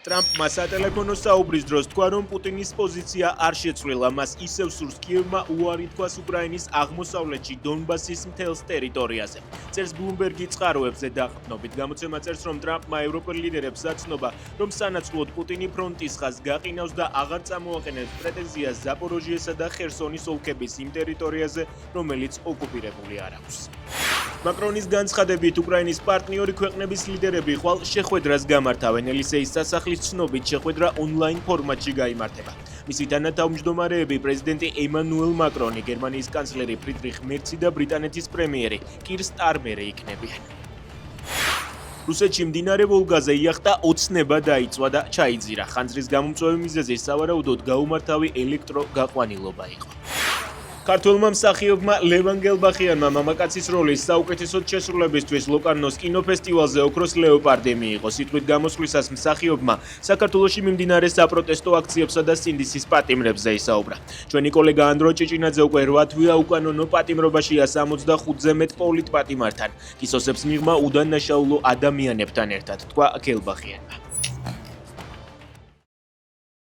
ტრამპმა სატელეფონო საუბრის დროს თქვა, რომ პუტინის პოზიცია არ შეცვლილა, მას ისევ სურს კიევმა უარი თქვას უკრაინის აღმოსავლეთში დონბასის მთელს ტერიტორიაზე. წერს ბლუმბერგი წყაროებზე დაყრდნობით. გამოცემა წერს, რომ ტრამპმა ევროპელ ლიდერებს აცნობა, რომ სანაცვლოდ პუტინი ფრონტის ხაზს გაყინავს და აღარ წამოაყენებს პრეტენზიას ზაპოროჟიესა და ხერსონის ოლქების იმ ტერიტორიაზე, რომელიც ოკუპირებული არ აქვს. მაკრონის განცხადებით, უკრაინის პარტნიორი ქვეყნების ლიდერები ხვალ შეხვედრას გამართავენ. ელისეის სასახლის ცნობით შეხვედრა ონლაინ ფორმატში გაიმართება. მისი თანათავმჯდომარეები პრეზიდენტი ემანუელ მაკრონი, გერმანიის კანცლერი ფრიდრიხ მერცი და ბრიტანეთის პრემიერი კირ სტარმერი იქნებიან. რუსეთში მდინარე ვოლგაზე იახტა ოცნება დაიწვა და ჩაიძირა. ხანძრის გამომწვევი მიზეზი სავარაუდოდ გაუმართავი ელექტროგაყვანილობა იყო. ქართველმა მსახიობმა ლევან გელბახიანმა მამაკაცის როლის საუკეთესოდ შესრულებისთვის ლოკარნოს კინოფესტივალზე ოქროს ლეოპარდი მიიღო. სიტყვით გამოსვლისას მსახიობმა საქართველოში მიმდინარე საპროტესტო აქციებსა და სინდისის პატიმრებზე ისაუბრა. ჩვენი კოლეგა ანდრო ჭიჭინაძე უკვე 8 თვეა უკანონო პატიმრობაშია 65-ზე მეტ პოლიტპატიმართან. კისოსებს მიღმა უდანაშაულო ადამიანებთან ერთად, თქვა გელბახიანმა.